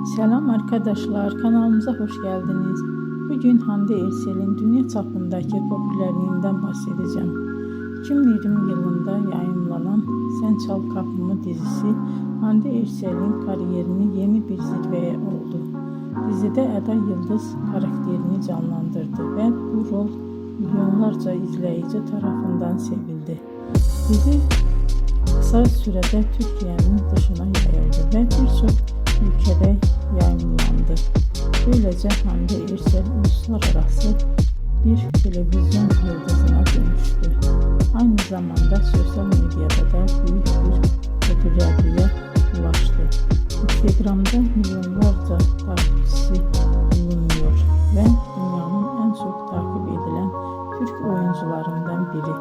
Selam arkadaşlar, kanalımıza hoş geldiniz. Bugün Hande Erçel'in dünya çapındaki popülerliğinden bahsedeceğim. 2020 yılında yayınlanan Sen Çal Kapımı dizisi Hande Erçel'in kariyerini yeni bir zirveye oldu. Dizide Eda Yıldız karakterini canlandırdı ve bu rol milyonlarca izleyici tarafından sevildi. Dizi kısa sürede Türkiye'nin dışına yayıldı ve birçok ülkede yayınlandı. Böylece Hande Erçel uluslararası bir televizyon yıldızına dönüştü. Aynı zamanda sosyal medyada da büyük bir popülerliğe ulaştı. Instagram'da milyonlarca takipçisi bulunuyor ve dünyanın en çok takip edilen Türk oyuncularından biri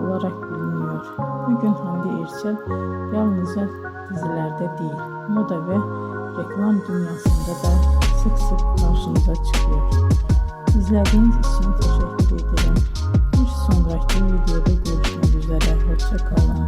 olarak biliniyor. Bugün Hande Erçel yalnızca dizilerde değil, moda ve reklam dünyasında da sık sık karşımıza çıkıyor. İzlediğiniz için teşekkür ederim. Bir sonraki videoda görüşmek üzere. Hoşça kalın.